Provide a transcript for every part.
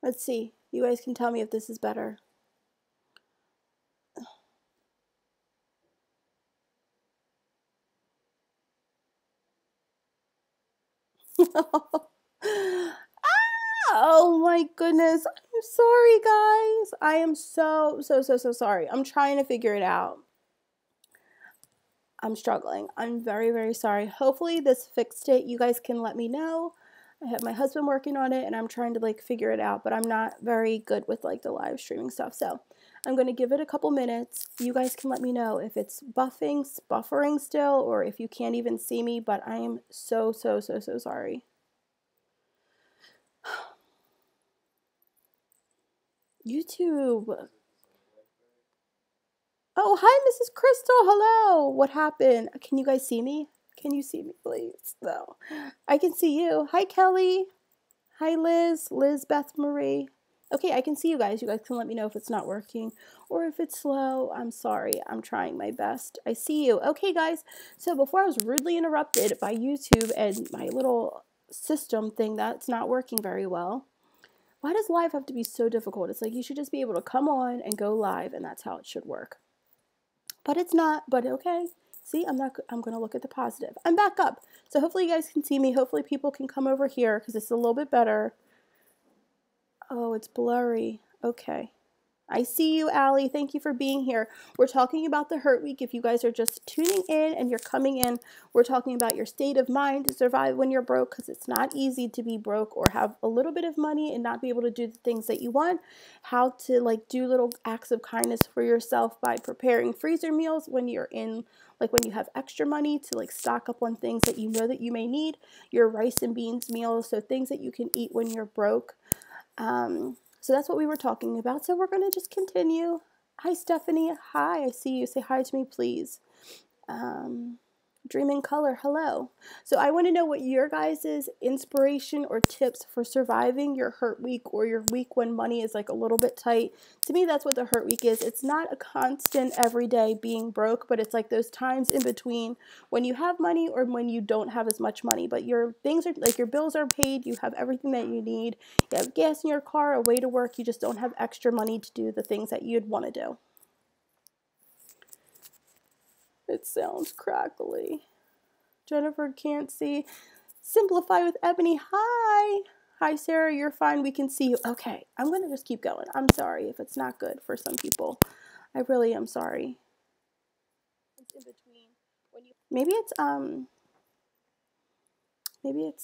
Let's see. You guys can tell me if this is better. Oh my goodness. I'm sorry, guys. I am so sorry. I'm trying to figure it out. I'm struggling. I'm very, very sorry. Hopefully this fixed it. You guys can let me know. I have my husband working on it and I'm trying to like figure it out, but I'm not very good with like the live streaming stuff. So I'm going to give it a couple minutes. You guys can let me know if it's buffering still, or if you can't even see me, but I am so sorry. YouTube. Oh, hi, Mrs. Crystal. Hello. What happened? Can you guys see me? Can you see me, please? No. I can see you. Hi, Kelly. Hi, Liz. Beth Marie. Okay, I can see you guys. You guys can let me know if it's not working or if it's slow. I'm sorry. I'm trying my best. I see you. Okay, guys. So before I was rudely interrupted by YouTube and my little system thing that's not working very well. Why does live have to be so difficult? It's like you should just be able to come on and go live, and that's how it should work. But it's not, but okay. See, I'm going to look at the positive. I'm back up. So hopefully you guys can see me. Hopefully people can come over here because it's a little bit better. Oh, it's blurry. Okay. I see you, Allie. Thank you for being here. We're talking about the Hurt Week. If you guys are just tuning in and you're coming in, we're talking about your state of mind to survive when you're broke, because it's not easy to be broke or have a little bit of money and not be able to do the things that you want. How to like do little acts of kindness for yourself by preparing freezer meals when you're in, like when you have extra money to like stock up on things that you know that you may need. Your rice and beans meals, so things that you can eat when you're broke. So that's what we were talking about. So we're going to just continue. Hi, Stephanie. Hi, I see you. Say hi to me, please. Dream in Color. Hello. So I want to know what your guys' inspiration or tips for surviving your Hurt Week, or your week when money is like a little bit tight. To me, that's what the Hurt Week is. It's not a constant everyday being broke, but it's like those times in between when you have money or when you don't have as much money, but your things are like your bills are paid, you have everything that you need, you have gas in your car, a way to work, you just don't have extra money to do the things that you'd want to do. It sounds crackly. Jennifer can't see. Simplify with Ebony. Hi. Hi, Sarah. You're fine. We can see you. Okay. I'm going to just keep going. I'm sorry if it's not good for some people. I really am sorry. It's in between. Maybe it's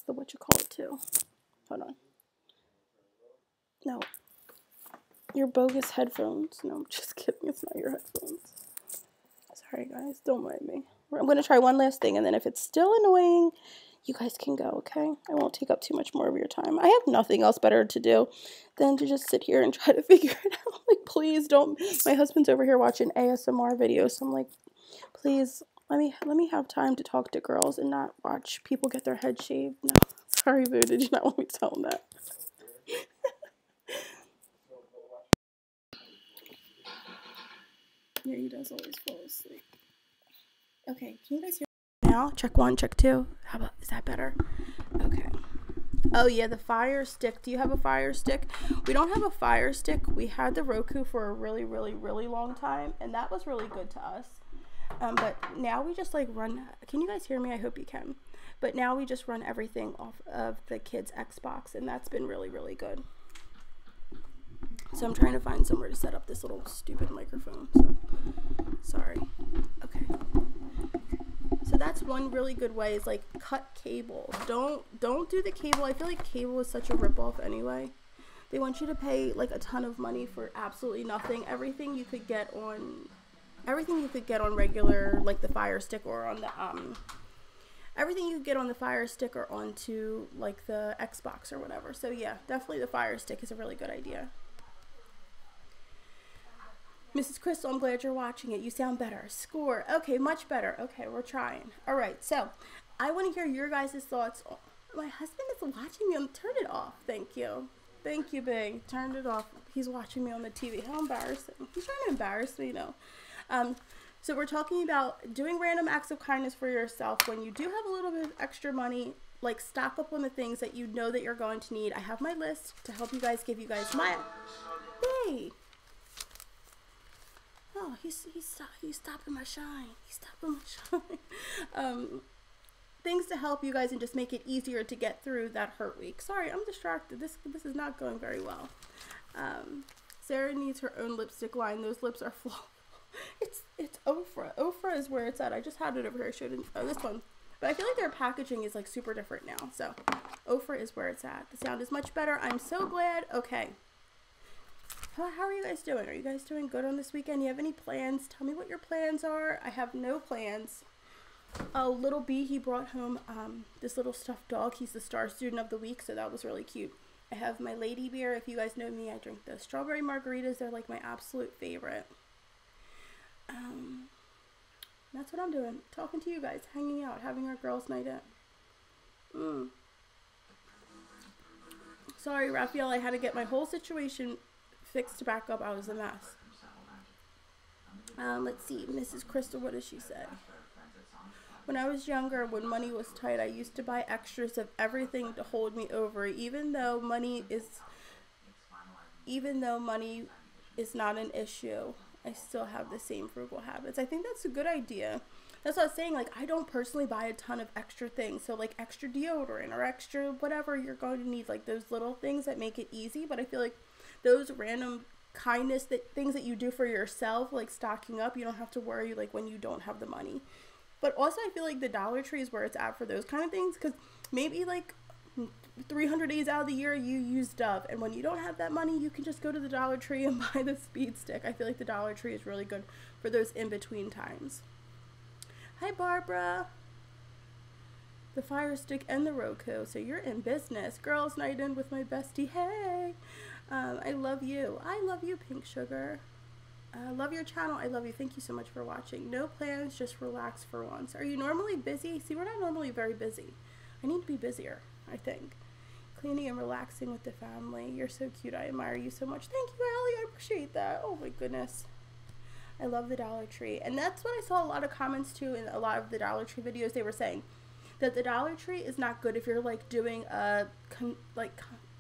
the what you call it too. Hold on. No. Your bogus headphones. No, I'm just kidding. It's not your headphones. Sorry, guys. Don't mind me. I'm going to try one last thing, and then if it's still annoying, you guys can go, okay? I won't take up too much more of your time. I have nothing else better to do than to just sit here and try to figure it out. Like, please don't. My husband's over here watching ASMR videos, so I'm like, please, let me have time to talk to girls and not watch people get their head shaved. No, sorry, boo. Did you not want me to tell them that? Yeah, he does always fall asleep. Okay, can you guys hear me now? Check 1, check 2. How about, is that better? Okay. Oh yeah, the Fire Stick. Do you have a Fire Stick? We don't have a Fire Stick. We had the Roku for a really long time, and that was really good to us. But now we just like run. Can you guys hear me? I hope you can. But now we just run everything off of the kids' Xbox, and that's been really good. So I'm trying to find somewhere to set up this little stupid microphone. So sorry. Okay. So that's one really good way, is like cut cable. Don't do the cable. I feel like cable is such a ripoff anyway. They want you to pay like a ton of money for absolutely nothing. Everything you could get on regular, like the Fire Stick, or on the everything you could get on the Fire Stick or onto like the Xbox or whatever. So yeah, definitely the Fire Stick is a really good idea. Mrs. Crystal, I'm glad you're watching it. You sound better. Score. Okay, much better. Okay, we're trying. All right, so I want to hear your guys' thoughts. My husband is watching me. Turn it off. Thank you. Thank you, Big. Turned it off. He's watching me on the TV. How embarrassing. He's trying to embarrass me, though. So we're talking about doing random acts of kindness for yourself when you do have a little bit of extra money like stock up on the things that you know that you're going to need. I have my list to help you guys, give you guys my, hey, oh, he's stopping my shine. He's stopping my shine. Things to help you guys and just make it easier to get through that hurt week. Sorry, I'm distracted. This is not going very well. Sarah needs her own lipstick line. Those lips are full. It's Ofra. Ofra is where it's at. I just had it over here. I showed this one. But I feel like their packaging is like super different now. So Ofra is where it's at. The sound is much better. I'm so glad. Okay. How are you guys doing? Are you guys doing good on this weekend? You have any plans? Tell me what your plans are. I have no plans. Oh, Little B, he brought home this little stuffed dog. He's the star student of the week, so that was really cute. I have my lady beer. If you guys know me, I drink the strawberry margaritas. They're like my absolute favorite. That's what I'm doing. Talking to you guys, hanging out, having our girls' night out. Sorry, Raphael, I had to get my whole situation fixed to back up. I was a mess. Let's see, Mrs. Crystal, what does she say? When I was younger, when money was tight, I used to buy extras of everything to hold me over. Even though money is not an issue, I still have the same frugal habits. I think that's a good idea. That's what I was saying. Like, I don't personally buy a ton of extra things. So, like, extra deodorant or extra whatever you're going to need. Like, those little things that make it easy. But I feel like those random kindness, things that you do for yourself, like stocking up, you don't have to worry, like, when you don't have the money. But also, I feel like the Dollar Tree is where it's at for those kind of things. Because maybe, like, 300 days out of the year, you use Dove. And when you don't have that money, you can just go to the Dollar Tree and buy the Speed Stick. I feel like the Dollar Tree is really good for those in-between times. Hi, Barbara. The Fire Stick and the Roku. So you're in business. Girls' night in with my bestie. Hey. I love you. I love you, Pink Sugar. I love your channel. I love you. Thank you so much for watching. No plans, just relax for once. Are you normally busy? See, we're not normally very busy. I need to be busier, I think. Cleaning and relaxing with the family. You're so cute. I admire you so much. Thank you, Allie. I appreciate that. Oh my goodness. I love the Dollar Tree. And that's what I saw a lot of comments too in a lot of the Dollar Tree videos. They were saying that the Dollar Tree is not good if you're like doing a,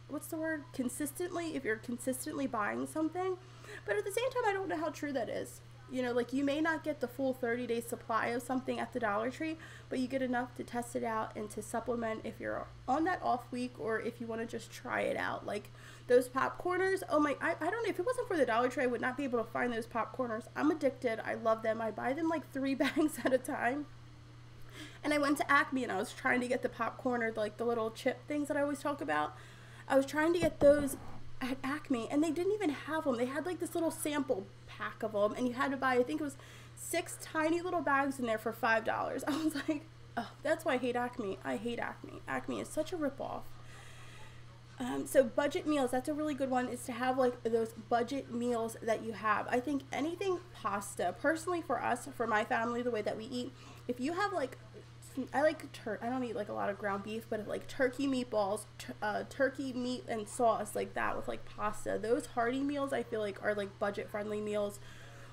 what's the word? Consistently, if you're consistently buying something. But at the same time, I don't know how true that is. You know, like, you may not get the full 30-day supply of something at the Dollar Tree, but you get enough to test it out and to supplement if you're on that off week or if you want to just try it out. Like, those popcorners, oh my, I don't know, if it wasn't for the Dollar Tree, I would not be able to find those popcorners. I'm addicted. I love them. I buy them like 3 bags at a time. And I went to Acme and I was trying to get the popcorner, like the little chip things that I always talk about. I was trying to get those at Acme and they didn't even have them. They had like this little sample pack of them and you had to buy, I think it was 6 tiny little bags in there for $5. I was like, oh, that's why I hate Acme. I hate Acme. Acme is such a ripoff. So budget meals, that's a really good one, is to have like those budget meals that you have. I think anything pasta, personally for us, for my family, the way that we eat, if you have like, I don't eat like a lot of ground beef, but like turkey meatballs, turkey meat and sauce like that with like pasta, those hearty meals I feel like are like budget friendly meals.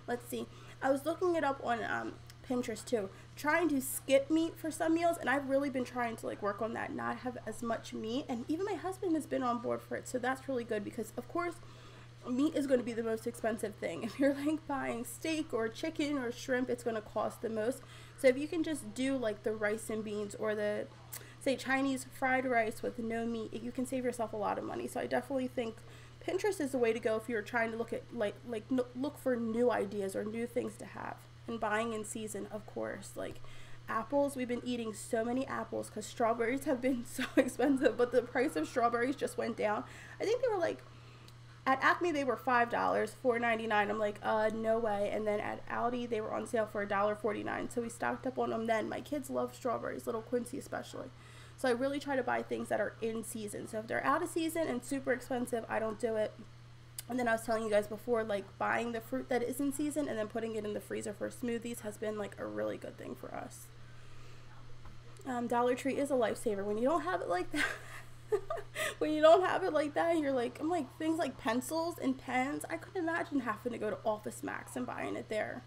Let's see, I was looking it up on Pinterest too, trying to skip meat for some meals, and I've really been trying to like work on that, not have as much meat, and even my husband has been on board for it, so that's really good because of course meat is going to be the most expensive thing. If you're like buying steak or chicken or shrimp, it's going to cost the most. So if you can just do like the rice and beans or the, say, Chinese fried rice with no meat, you can save yourself a lot of money. So I definitely think Pinterest is the way to go if you're trying to look at look for new ideas or new things to have. And buying in season, of course, like apples. We've been eating so many apples because strawberries have been so expensive, but the price of strawberries just went down. I think they were like, at Acme they were $5, $4.99. I'm like, no way. And then at Aldi they were on sale for $1.49. So we stocked up on them then. My kids love strawberries, little Quincy especially. So I really try to buy things that are in season. So if they're out of season and super expensive, I don't do it. And then I was telling you guys before, like buying the fruit that is in season and then putting it in the freezer for smoothies has been like a really good thing for us. Dollar Tree is a lifesaver when you don't have it like that. When you don't have it like that, you're like, I'm like, things like pencils and pens, I couldn't imagine having to go to Office Max and buying it there.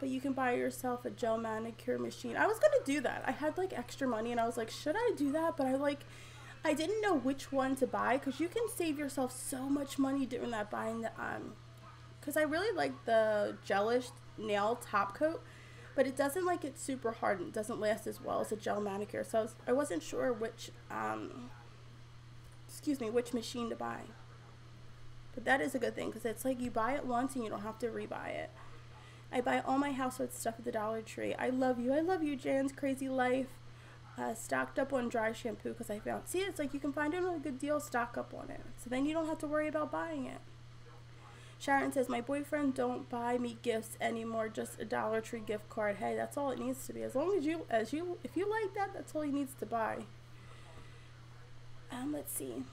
But you can buy yourself a gel manicure machine. I was gonna do that. I had like extra money and I was like, should I do that? But I didn't know which one to buy, because you can save yourself so much money doing that, buying the because I really like the gelish nail top coat, but it doesn't like it super hard and it doesn't last as well as a gel manicure. So I wasn't sure which which machine to buy. But that is a good thing, because it's like you buy it once and you don't have to rebuy it. I buy all my household stuff at the Dollar Tree. I love you, Jan's Crazy Life. Stocked up on dry shampoo, because I found, see, it's like you can find it on a good deal, stock up on it, so then you don't have to worry about buying it. Sharon says, my boyfriend don't buy me gifts anymore, just a Dollar Tree gift card. Hey, that's all it needs to be. As long as if you like that, that's all he needs to buy. Let's see.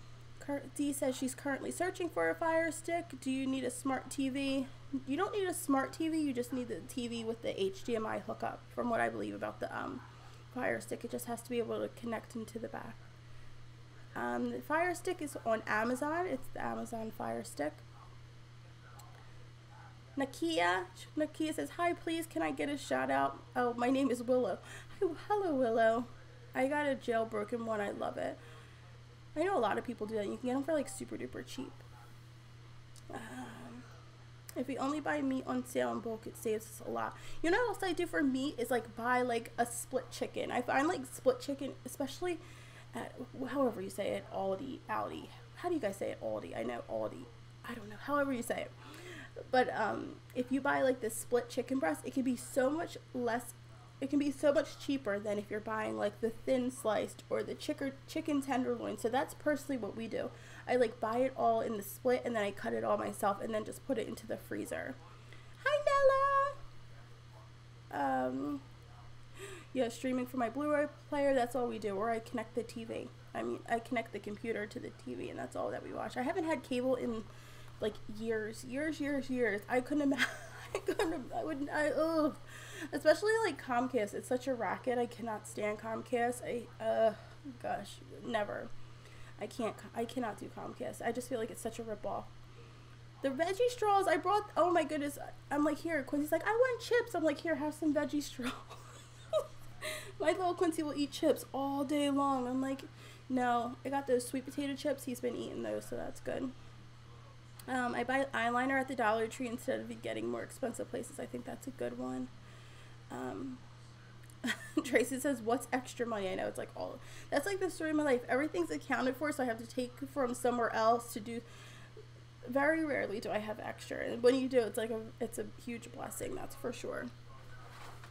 Dee says she's currently searching for a Fire Stick. Do you need a smart TV? You don't need a smart TV, you just need the TV with the HDMI hookup, from what I believe about the Fire Stick. It just has to be able to connect into the back. The Fire Stick is on Amazon. It's the Amazon Fire Stick. Nakia says, hi, please, can I get a shout out? Oh, my name is Willow. Hello, Willow. I got a jailbroken one. I love it. I know a lot of people do that. You can get them for like super duper cheap. If we only buy meat on sale in bulk, it saves us a lot. You know what else I do for meat is like buy like a split chicken. I find like split chicken, especially at, however you say it, Aldi. How do you guys say it? Aldi. I know Aldi. I don't know. However you say it. But if you buy like this split chicken breast, it can be so much less. It can be so much cheaper than if you're buying like the thin sliced or the chicken tenderloin. So that's personally what we do. I like buy it all in the split and then I cut it all myself and then just put it into the freezer. Hi, Nella. Yeah, streaming from my Blu-ray player. That's all we do. Or I connect the TV. I connect the computer to the TV and that's all that we watch. I haven't had cable in like years. I couldn't imagine. Especially like Comcast. It's such a racket. I cannot stand Comcast. Gosh, never. I cannot do Comcast. I just feel like it's such a ripoff. The veggie straws I brought, oh my goodness. I'm like, here, Quincy's like, I want chips. I'm like, here, have some veggie straws. My little Quincy will eat chips all day long. I'm like, no. I got those sweet potato chips. He's been eating those, so that's good. I buy eyeliner at the Dollar Tree instead of getting more expensive places. I think that's a good one. Tracy says, what's extra money? I know, it's like that's like the story of my life. Everything's accounted for, so I have to take from somewhere else to do. Very rarely do I have extra, and when you do, it's a huge blessing, that's for sure.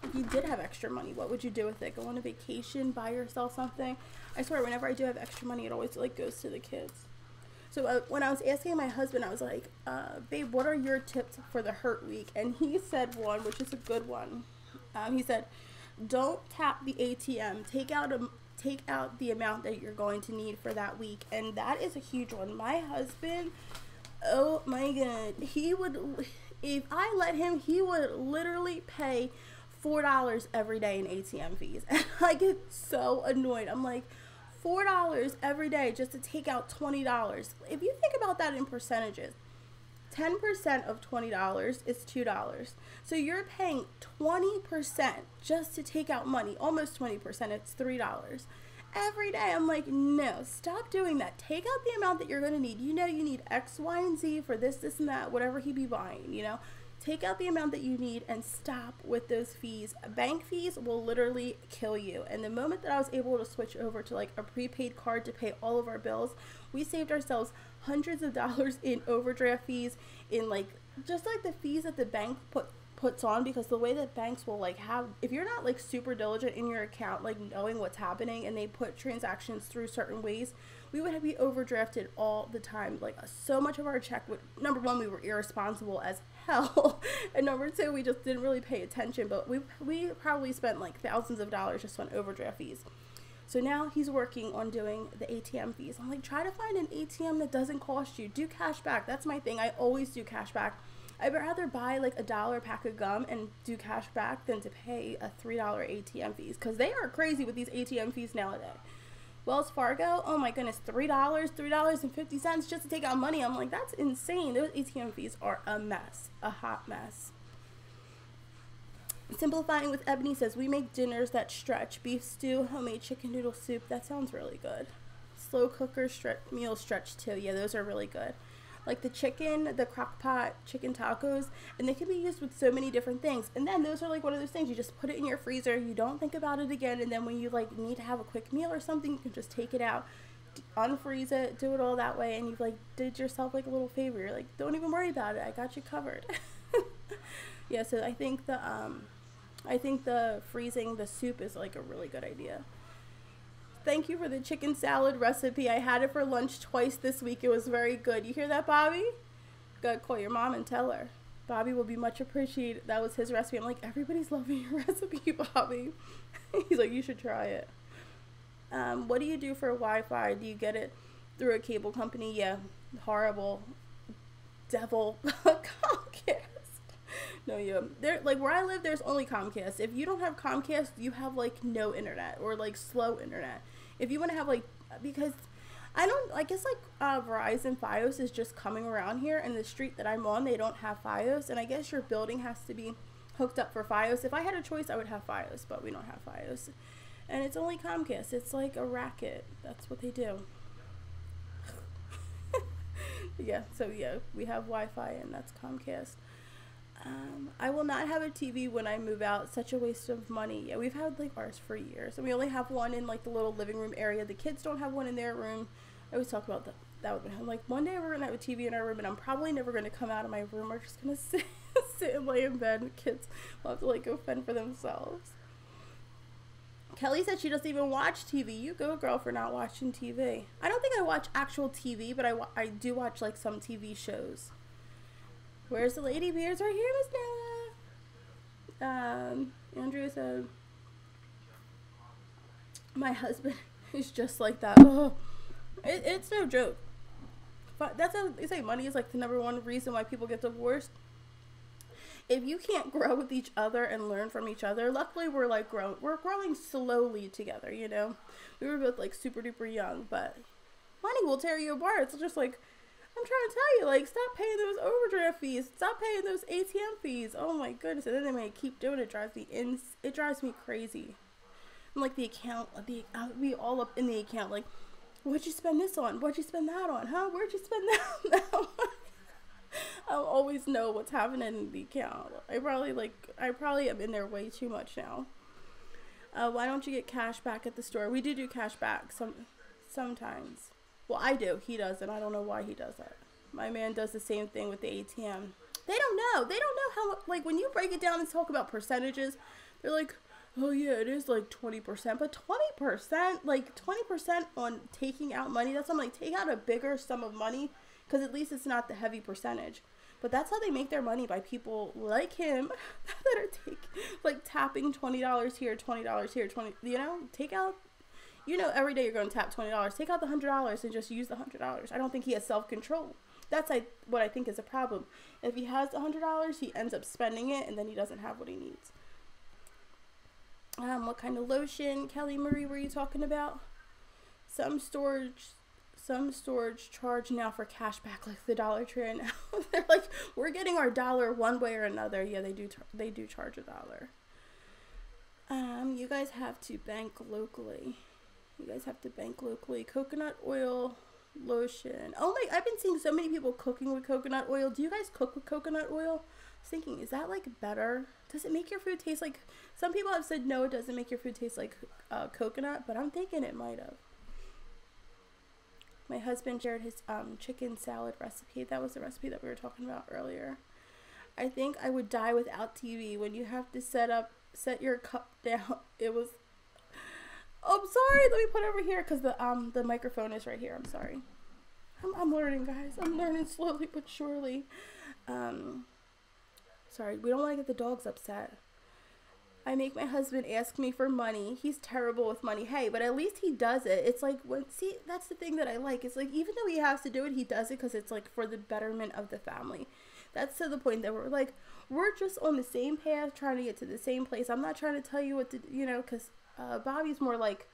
If you did have extra money, what would you do with it? Go on a vacation, buy yourself something? I swear, whenever I do have extra money, it always like goes to the kids. So when I was asking my husband, I was like, babe, what are your tips for the hurt week? And he said one, which is a good one. He said, don't tap the ATM. Take out the amount that you're going to need for that week. And that is a huge one. My husband, oh my God, if I let him, he would literally pay $4 every day in ATM fees. And I get so annoyed. I'm like, $4 every day just to take out $20. If you think about that in percentages, 10% of $20 is $2. So you're paying 20% just to take out money. Almost 20%, it's $3. Every day. I'm like, no, stop doing that. Take out the amount that you're going to need. You know you need X, Y, and Z for this, and that, whatever he be buying, you know. Take out the amount that you need and stop with those fees. Bank fees will literally kill you. And the moment that I was able to switch over to like a prepaid card to pay all of our bills, we saved ourselves hundreds of dollars in overdraft fees, in like just like the fees that the bank puts on, because the way that banks will like have, if you're not like super diligent in your account, like knowing what's happening, and they put transactions through certain ways, we would be overdrafted all the time. Like so much of our check would, number one, we were irresponsible as hell, and number two, we just didn't really pay attention, but we probably spent like thousands of dollars just on overdraft fees. So now he's working on doing the ATM fees. I'm like, try to find an ATM that doesn't cost you. Do cash back. That's my thing. I always do cash back. I'd rather buy like $1 pack of gum and do cash back than to pay a $3 ATM fees, because they are crazy with these ATM fees nowadays. Wells Fargo, oh my goodness, $3.50 just to take out money. I'm like, that's insane. Those ATM fees are a mess, a hot mess. Simplifying with Ebony says, we make dinners that stretch. Beef stew, homemade chicken noodle soup. That sounds really good. Slow cooker meal stretch too. Yeah, those are really good. Like the chicken, the crock pot chicken tacos, and they can be used with so many different things. And then those are like one of those things, you just put it in your freezer, you don't think about it again, and then when you like need to have a quick meal or something, you can just take it out, unfreeze it, do it all that way, and you've like did yourself like a little favor. You're like, don't even worry about it, I got you covered. Yeah, so I think the freezing the soup is like a really good idea. Thank you for the chicken salad recipe. I had it for lunch twice this week. It was very good. You hear that, Bobby? Gotta call your mom and tell her. Bobby will be much appreciated. That was his recipe. I'm like, everybody's loving your recipe, Bobby. He's like, you should try it. What do you do for Wi-Fi? Do you get it through a cable company? Yeah, horrible devil Comcast. No, yeah. There, like where I live, there's only Comcast. If you don't have Comcast, you have like no internet or like slow internet. If you want to have like, because I guess like Verizon Fios is just coming around here, and the street that I'm on, they don't have Fios, and I guess your building has to be hooked up for Fios. If I had a choice, I would have Fios, but we don't have Fios, and it's only Comcast. It's like a racket. That's what they do. Yeah, so yeah, we have Wi-Fi, and that's Comcast. I will not have a TV when I move out. Such a waste of money. Yeah, we've had like ours for years, and we only have one in like the little living room area. The kids don't have one in their room. I always talk about that with them. Like, one day we're gonna have a TV in our room, and I'm probably never gonna come out of my room. We're just gonna sit and lay in bed. Kids will have to like go fend for themselves. Kelly said she doesn't even watch TV. You go, girl, for not watching TV. I don't think I watch actual TV, but I do watch like some TV shows. Where's the lady bears? Right here, Miss Nella. Andrea said, my husband is just like that. Oh, it's no joke. But that's how they say money is like the #1 reason why people get divorced. If you can't grow with each other and learn from each other, luckily we're growing slowly together, you know. We were both like super duper young, but money will tear you apart. It's just like, I'm trying to tell you, like, stop paying those overdraft fees. Stop paying those ATM fees. Oh my goodness. And then they may keep doing it. It drives me crazy. I'm like, the account, we all up in the account. Like, what'd you spend this on? What'd you spend that on? Huh? Where'd you spend that on? I'll always know what's happening in the account. I probably am in there way too much now. Why don't you get cash back at the store? We do cash back sometimes. Well, I do. He doesn't. I don't know why he does that. My man does the same thing with the ATM. They don't know. They don't know how, like, when you break it down and talk about percentages, they're like, oh, yeah, it is like 20%. But 20%, like 20% on taking out money, that's something like, take out a bigger sum of money, because at least it's not the heavy percentage. But that's how they make their money, by people like him that are tapping $20 here, $20 here, you know, take out. You know, every day you're going to tap $20. Take out the $100 and just use the $100. I don't think he has self-control. That's what I think is a problem. If he has the $100, he ends up spending it, and then he doesn't have what he needs. What kind of lotion, Kelly Marie, were you talking about? Some storage charge now for cash back, like the Dollar Tree right now. They're like, we're getting our dollar one way or another. Yeah, they do charge $1. You guys have to bank locally. Coconut oil, lotion. Oh my, I've been seeing so many people cooking with coconut oil. Do you guys cook with coconut oil? I was thinking, is that like better? Does it make your food taste like, some people have said no, it doesn't make your food taste like coconut, but I'm thinking it might have. My husband shared his chicken salad recipe. That was the recipe that we were talking about earlier. I think I would die without TV. When you have to set your cup down, it was, oh, I'm sorry. Let me put it over here because the microphone is right here. I'm sorry. I'm learning, guys. I'm learning slowly but surely. Sorry. We don't want to get the dogs upset. I make my husband ask me for money. He's terrible with money. Hey, but at least he does it. It's like, see, that's the thing that I like. It's like, even though he has to do it, he does it because it's like for the betterment of the family. That's to the point that we're just on the same path, trying to get to the same place. I'm not trying to tell you what to, you know, because Bobby's more like,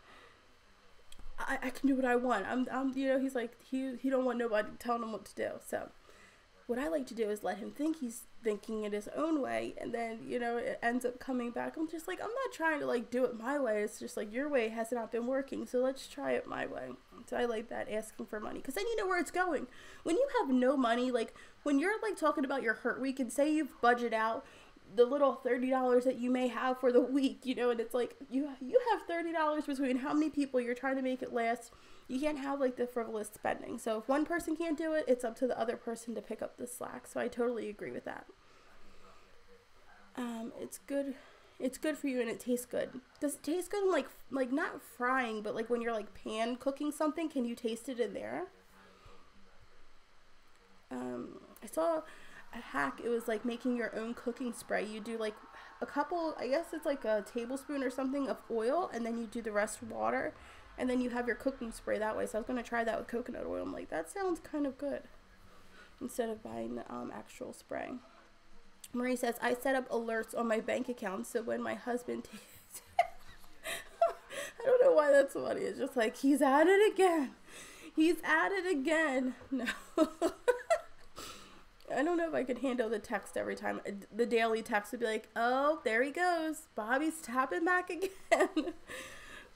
I can do what I want. I'm you know, he's like, he don't want nobody telling him what to do. So what I like to do is let him think he's thinking it his own way, and then, you know, it ends up coming back. I'm just like, I'm not trying to like do it my way. It's just like your way has not been working, so let's try it my way. So I like that, asking for money, because then you know where it's going. When you have no money, like when you're like talking about your hurt week and say you've budgeted out the little $30 that you may have for the week, you know, and it's like you have $30 between how many people you're trying to make it last. You can't have like the frivolous spending. So if one person can't do it, it's up to the other person to pick up the slack. So I totally agree with that. It's good. It's good for you, and it tastes good. Does it taste good in like not frying, but like when you're like pan cooking something? Can you taste it in there? I saw a hack. It was like making your own cooking spray. You do like a couple, I guess it's like a tablespoon or something of oil, and then you do the rest water, and then you have your cooking spray that way. So I was going to try that with coconut oil. I'm like, that sounds kind of good, instead of buying the actual spray. Marie says, I set up alerts on my bank account, so when my husband takes I don't know why that's funny. It's just like, he's at it again. He's at it again. No. I don't know if I could handle the text every time. The daily text would be like, oh, there he goes. Bobby's tapping back again.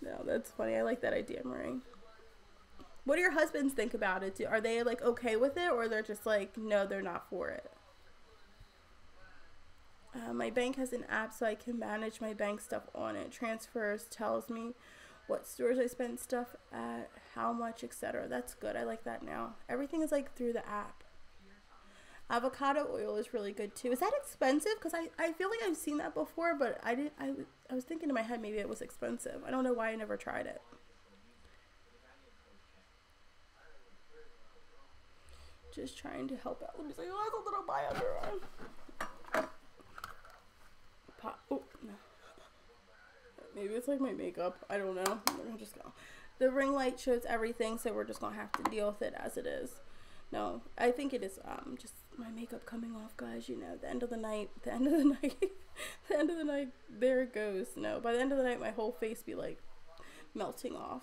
No, that's funny. I like that idea, Marie. What do your husbands think about it? Are they like okay with it, or they're just like, no, they're not for it? My bank has an app, so I can manage my bank stuff on it. Transfers, tells me what stores I spend stuff at, how much, etc. That's good. I like that now. Everything is like through the app. Avocado oil is really good too. Is that expensive? Because I feel like I've seen that before, but I was thinking in my head maybe it was expensive. I don't know why I never tried it. Just trying to help out. Let me see. Oh, that's a little by underarm. Oh, no. Maybe it's like my makeup. I don't know. I'm just gonna. The ring light shows everything, so we're just gonna have to deal with it as it is. No, I think it is just my makeup coming off, guys. You know, the end of the night, the end of the night, the end of the night, there it goes. No, by the end of the night, my whole face be like melting off.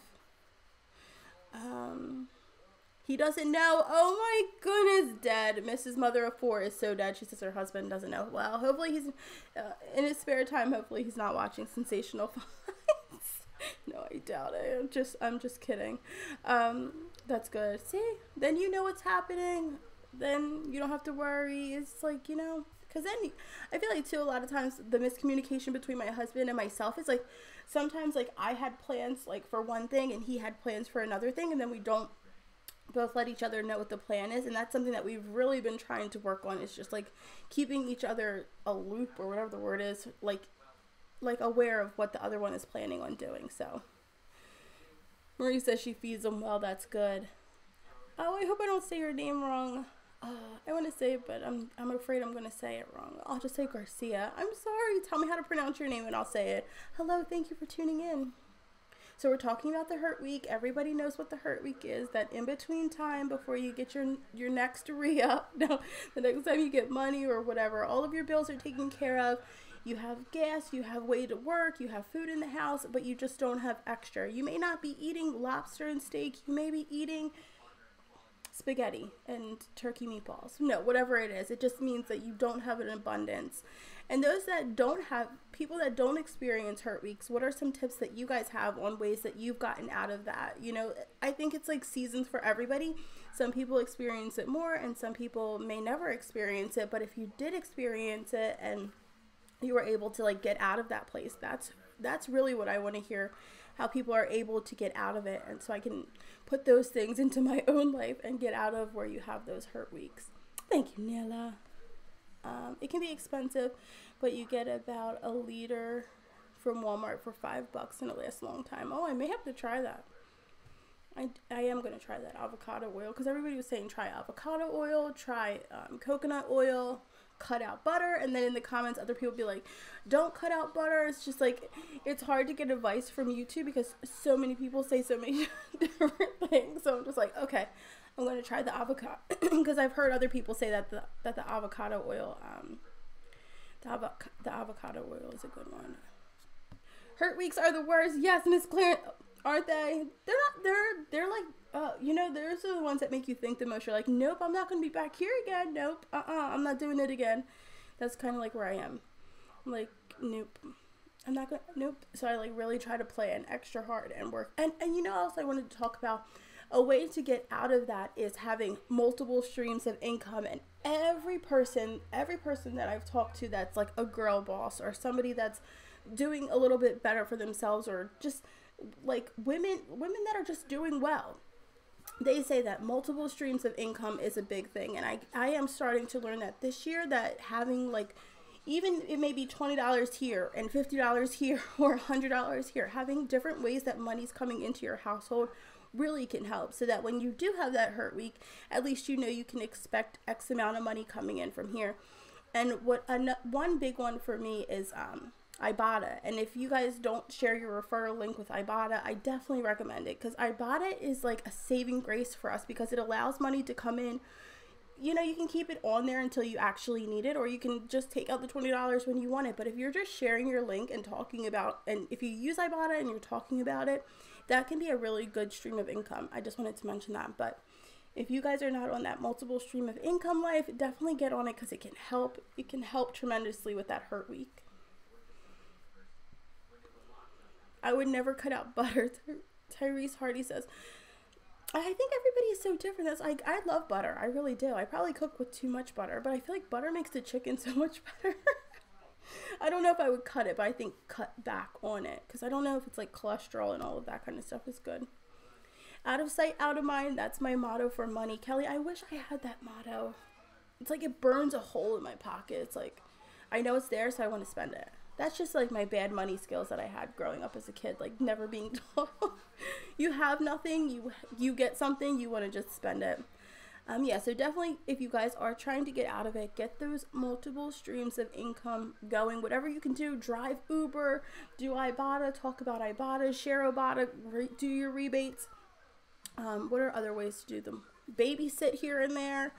He doesn't know. Oh my goodness, dead. Mrs. Mother of Four is so dead. She says her husband doesn't know. Well, hopefully he's in his spare time. Hopefully he's not watching Sensational Fights. No, I doubt it. I'm just kidding. That's good. See, then you know what's happening. Then you don't have to worry. It's like, you know, because then I feel like too, a lot of times the miscommunication between my husband and myself is like, sometimes like I had plans like for one thing and he had plans for another thing, and then we don't both let each other know what the plan is. And that's something that we've really been trying to work on, is just like keeping each other a loop, or whatever the word is, like aware of what the other one is planning on doing. So Marie says she feeds them well. That's good. Oh, I hope I don't say your name wrong. I want to say it, but I'm afraid I'm going to say it wrong. I'll just say Garcia. I'm sorry. Tell me how to pronounce your name and I'll say it. Hello, thank you for tuning in. So we're talking about the Hurt Week. Everybody knows what the Hurt Week is. That in-between time before you get your next re-up. No, the next time you get money or whatever. All of your bills are taken care of. You have gas, you have way to work, you have food in the house, but you just don't have extra. You may not be eating lobster and steak. You may be eating spaghetti and turkey meatballs. No, whatever it is. It just means that you don't have an abundance. And those that don't have, people that don't experience Hurt Weeks, what are some tips that you guys have on ways that you've gotten out of that? You know, I think it's like seasons for everybody. Some people experience it more and some people may never experience it. But if you did experience it and you were able to like get out of that place, that's really what I want to hear, how people are able to get out of it. And so I can put those things into my own life and get out of where you have those Hurt Weeks. Thank you, Nella. It can be expensive, but you get about a liter from Walmart for $5 and it lasts a long time. Oh, I may have to try that. I am going to try that avocado oil, because everybody was saying try avocado oil, try coconut oil, cut out butter. And then in the comments other people be like, don't cut out butter. It's just like, it's hard to get advice from YouTube because so many people say so many different things. So I'm just like, okay, I'm going to try the avocado because I've heard other people say that the avocado oil the avocado oil is a good one. Hurt Weeks are the worst. Yes, Miss Clarence, aren't they? They're not. They're like You know, those are the ones that make you think the most. You're like, nope, I'm not going to be back here again. Nope, I'm not doing it again. That's kind of like where I am. I'm like, nope, I'm not going to, nope. So I like really try to plan extra hard and work. And you know, else I wanted to talk about, a way to get out of that is having multiple streams of income. And every person that I've talked to that's like a girl boss or somebody that's doing a little bit better for themselves, or just like women that are just doing well, they say that multiple streams of income is a big thing. And I am starting to learn that this year, that having like, even it may be $20 here and $50 here or $100 here, having different ways that money's coming into your household really can help, so that when you do have that hurt week, at least you know you can expect X amount of money coming in from here. And one big one for me is Ibotta. And if you guys don't share your referral link with Ibotta, I definitely recommend it, because Ibotta is like a saving grace for us, because it allows money to come in. You know, you can keep it on there until you actually need it, or you can just take out the $20 when you want it. But if you're just sharing your link and talking about, and if you use Ibotta and you're talking about it, that can be a really good stream of income. I just wanted to mention that. But if you guys are not on that multiple stream of income life, definitely get on it, because it can help. It can help tremendously with that hurt week. I would never cut out butter. Tyrese Hardy says, I think everybody is so different. That's like, I love butter. I really do. I probably cook with too much butter, but I feel like butter makes the chicken so much better. I don't know if I would cut it, but I think cut back on it, because I don't know if it's like cholesterol and all of that kind of stuff is good. Out of sight, out of mind. That's my motto for money. Kelly, I wish I had that motto. It's like it burns a hole in my pocket. It's like, I know it's there, so I want to spend it. That's just like my bad money skills that I had growing up as a kid, like never being told. You have nothing, you get something, you want to just spend it. Yeah, so definitely, if you guys are trying to get out of it, get those multiple streams of income going. Whatever you can do, drive Uber, do Ibotta, talk about Ibotta, share Ibotta, do your rebates. What are other ways to do them? Babysit here and there.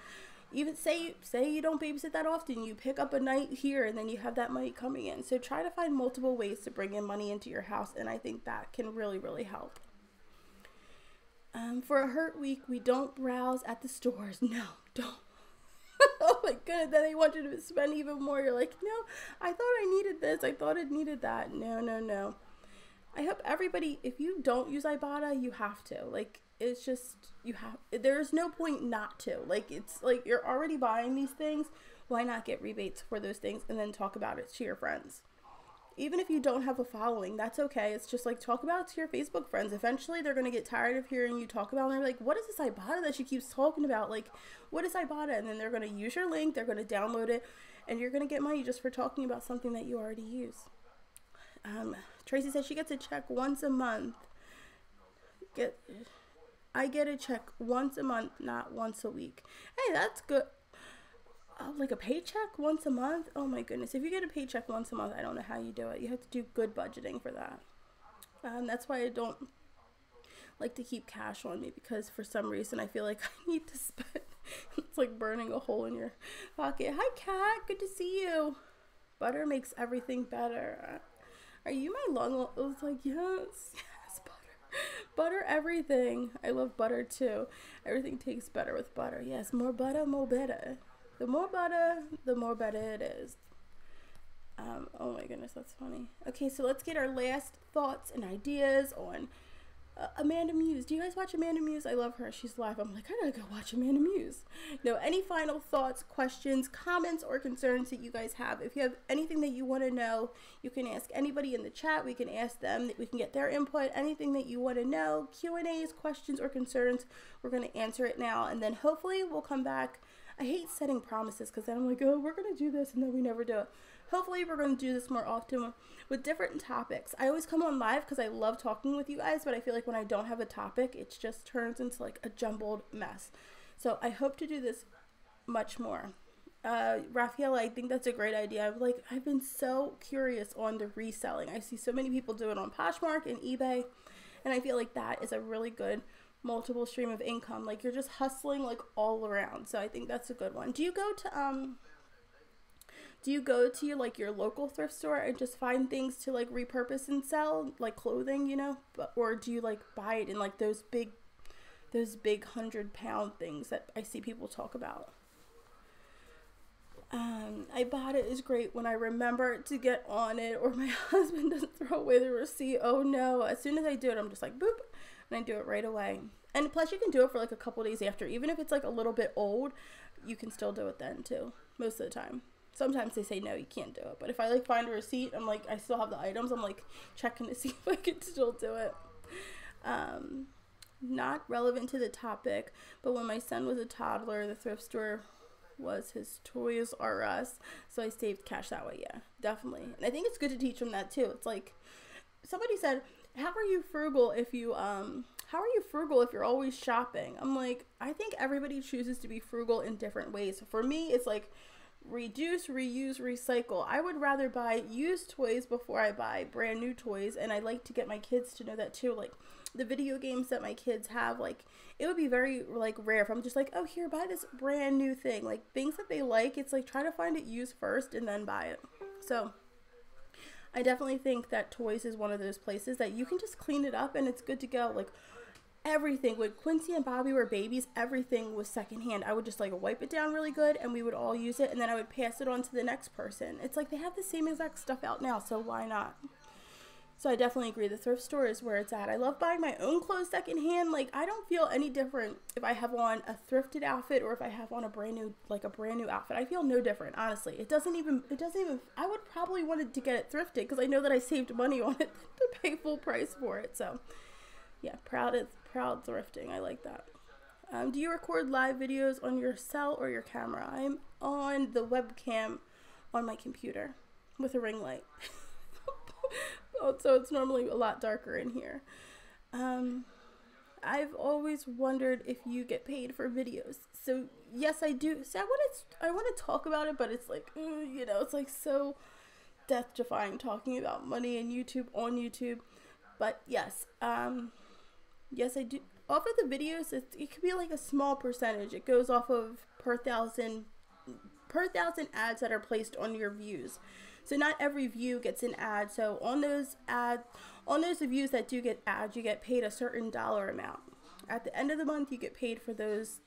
Even say you don't babysit that often, you pick up a night here and then you have that money coming in. So try to find multiple ways to bring in money into your house, and I think that can really, really help. For a hurt week, we don't browse at the stores. No, don't. Oh my goodness, then they want you to spend even more. You're like, no, I thought I needed this. I thought it needed that. No. I hope everybody, if you don't use Ibotta, you have to. Like, it's just, there's no point not to. Like, it's like you're already buying these things. Why not get rebates for those things and then talk about it to your friends? Even if you don't have a following, that's okay. It's just like, talk about it to your Facebook friends. Eventually, they're going to get tired of hearing you talk about it. And they're like, what is this Ibotta that she keeps talking about? Like, what is Ibotta? And then they're going to use your link. They're going to download it. And you're going to get money just for talking about something that you already use. Tracy says she gets a check once a month. I get a check once a month, not once a week. Hey, that's good. Like a paycheck once a month? Oh my goodness. If you get a paycheck once a month, I don't know how you do it. You have to do good budgeting for that. That's why I don't like to keep cash on me, because for some reason I feel like I need to spend. It's like burning a hole in your pocket. Hi, Kat. Good to see you. Butter makes everything better. Are you my long? I was like, yes, butter. Butter everything. I love butter too. Everything tastes better with butter. Yes, more butter, more better. The more butter, the more better it is. Oh my goodness, that's funny. Okay, so let's get our last thoughts and ideas on Amanda Muse. Do you guys watch Amanda Muse? I love her. She's live. I'm like, I gotta go watch Amanda Muse. No, any final thoughts, questions, comments, or concerns that you guys have? If you have anything that you want to know, you can ask anybody in the chat. We can ask them. We can get their input. Anything that you want to know, Q&As, questions, or concerns, we're going to answer it now. And then hopefully we'll come back. I hate setting promises, because then I'm like, oh, we're going to do this, and then we never do it. Hopefully we're going to do this more often with different topics. I always come on live because I love talking with you guys, but I feel like when I don't have a topic, it just turns into like a jumbled mess. So I hope to do this much more. Raphael, I think that's a great idea. I've been so curious on the reselling. I see so many people do it on Poshmark and eBay, and I feel like that is a really good multiple stream of income. Like, you're just hustling like all around. So I think that's a good one. Do you go to your local thrift store and just find things to like repurpose and sell, like clothing, you know, or do you like buy it in like those those big 100-pound things that I see people talk about. I bought it is great when I remember to get on it, or my husband doesn't throw away the receipt. Oh no, as soon as I do it, I'm just like boop, and I do it right away. And plus you can do it for like a couple days after. Even if it's like a little bit old, you can still do it then too, most of the time. Sometimes they say no, you can't do it, but if I like find a receipt, I'm like, I still have the items, I'm like checking to see if I can still do it. Not relevant to the topic, but when my son was a toddler, the thrift store was his Toys R Us, so I saved cash that way. Yeah, definitely. And I think it's good to teach them that too. It's like somebody said, how are you frugal if you're always shopping? I'm like, I think everybody chooses to be frugal in different ways. For me, it's like reduce, reuse, recycle. I would rather buy used toys before I buy brand new toys, and I like to get my kids to know that too. Like the video games that my kids have, like it would be very like rare if I'm just like, oh, here, buy this brand new thing. Like things that they like, it's like try to find it used first and then buy it. So I definitely think that toys is one of those places that you can just clean it up and it's good to go. Like everything, when Quincy and Bobby were babies, everything was secondhand. I would just like wipe it down really good and we would all use it, and then I would pass it on to the next person. It's like they have the same exact stuff out now, so why not? So I definitely agree, the thrift store is where it's at. I love buying my own clothes secondhand. Like I don't feel any different if I have on a thrifted outfit or if I have on a brand new outfit. I feel no different, honestly. It doesn't even, I would probably want to get it thrifted because I know that I saved money on it to pay full price for it. So yeah, proud thrifting. I like that. Do you record live videos on your cell or your camera? I'm on the webcam on my computer with a ring light. So it's normally a lot darker in here. I've always wondered if you get paid for videos. So yes, I do. See, I want to talk about it, but it's like, you know, it's like so death defying talking about money and YouTube on YouTube. But yes, yes, I do. Off of the videos, it could be like a small percentage. It goes off of per thousand ads that are placed on your views. So not every view gets an ad. So on those views that do get ads, you get paid a certain dollar amount. At the end of the month, you get paid for those.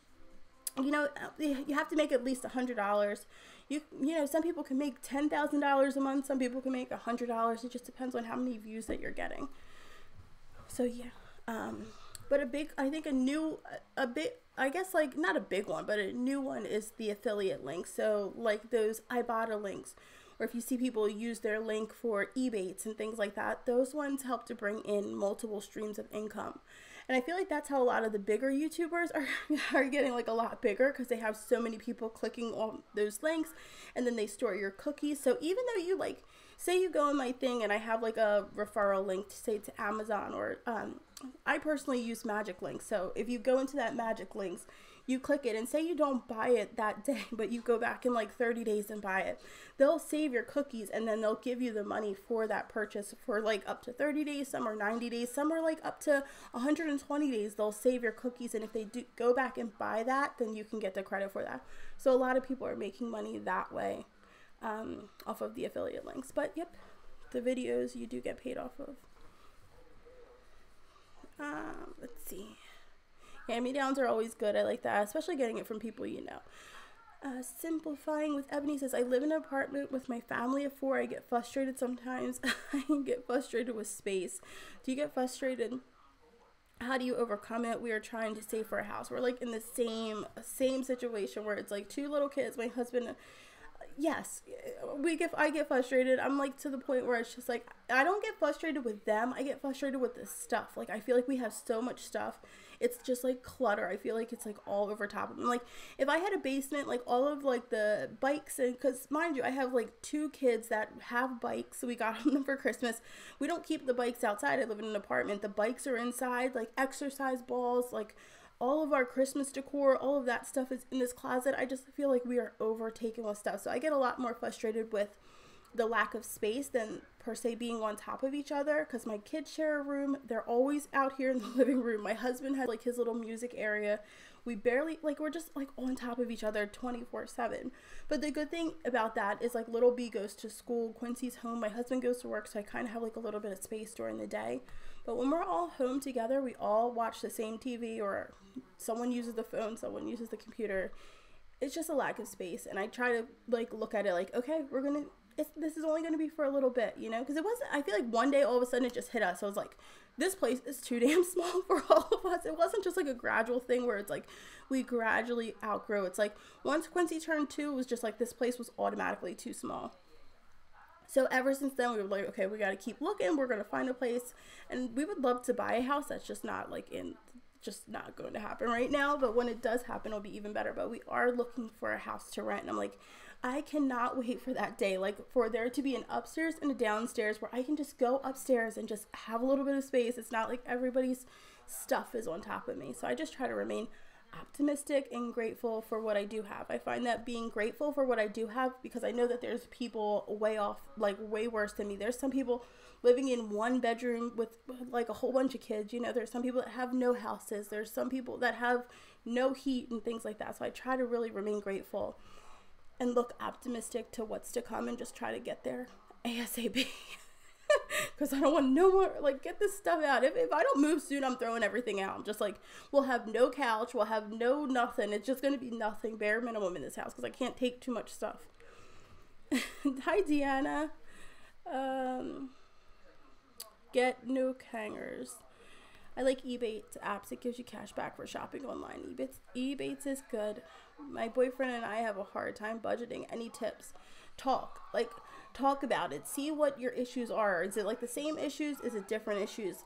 You know, you have to make at least $100. You know, some people can make $10,000 a month. Some people can make $100. It just depends on how many views that you're getting. So yeah, but I guess like not a big one, but a new one is the affiliate links. So like those Ibotta links, or if you see people use their link for Ebates and things like that, those ones help to bring in multiple streams of income. And I feel like that's how a lot of the bigger YouTubers are getting like a lot bigger, because they have so many people clicking on those links, and then they store your cookies. So even though you like, say you go in my thing and I have like a referral link to say to Amazon, or I personally use Magic Links. So if you go into that Magic Links, you click it and say you don't buy it that day, but you go back in like 30 days and buy it, they'll save your cookies and then they'll give you the money for that purchase for like up to 30 days, some are 90 days, some are like up to 120 days. They'll save your cookies, and if they do go back and buy that, then you can get the credit for that. So a lot of people are making money that way off of the affiliate links. But yep, the videos you do get paid off of. Let's see. Hand-me-downs are always good. I like that, especially getting it from people you know. Simplifying with Ebony says, I live in an apartment with my family of 4. I get frustrated sometimes. I get frustrated with space. Do you get frustrated? How do you overcome it? We are trying to save for a house. We're like in the same situation where it's like 2 little kids, my husband. Yes, I get frustrated. I'm like to the point where it's just like, I don't get frustrated with them. I get frustrated with the stuff. Like, I feel like we have so much stuff. It's just like clutter. I feel like it's like all over top of them. Like, if I had a basement, like all of like the bikes, and because mind you, I have like 2 kids that have bikes. So we got them for Christmas. We don't keep the bikes outside. I live in an apartment. The bikes are inside, like exercise balls, like all of our Christmas decor, all of that stuff is in this closet. I just feel like we are overtaken with stuff. So I get a lot more frustrated with the lack of space than per se being on top of each other, because my kids share a room. They're always out here in the living room. My husband has like his little music area. We barely, like, we're just like on top of each other 24/7. But the good thing about that is like little B goes to school, Quincy's home, my husband goes to work, so I kind of have like a little bit of space during the day. But when we're all home together, we all watch the same TV, or someone uses the phone, someone uses the computer. It's just a lack of space. And I try to like look at it like, okay, this is only going to be for a little bit, you know, because it wasn't, I feel like one day all of a sudden it just hit us. So I was like, this place is too damn small for all of us. It wasn't just like a gradual thing where it's like we gradually outgrow. It's like once Quincy turned 2, it was just like this place was automatically too small. So ever since then, we were like, okay, we got to keep looking. We're going to find a place. And we would love to buy a house. That's just not like just not going to happen right now. But when it does happen, it'll be even better. But we are looking for a house to rent. And I'm like, I cannot wait for that day. Like for there to be an upstairs and a downstairs where I can just go upstairs and just have a little bit of space. It's not like everybody's stuff is on top of me. So I just try to remain optimistic and grateful for what I do have. I find that being grateful for what I do have, because I know that there's people way off, like way worse than me. There's some people living in one bedroom with like a whole bunch of kids, you know. There's some people that have no houses. There's some people that have no heat and things like that. So I try to really remain grateful and look optimistic to what's to come and just try to get there ASAP. Because I don't want no more, like, get this stuff out. If I don't move soon, I'm throwing everything out. I'm just like, we'll have no couch, we'll have no nothing. It's just going to be nothing, bare minimum in this house, because I can't take too much stuff. Hi, Deanna. Get no hangers. I like Ebates apps. It gives you cash back for shopping online. Ebates is good. My boyfriend and I have a hard time budgeting. Any tips? Talk about it. See what your issues are. Is it like the same issues? Is it different issues?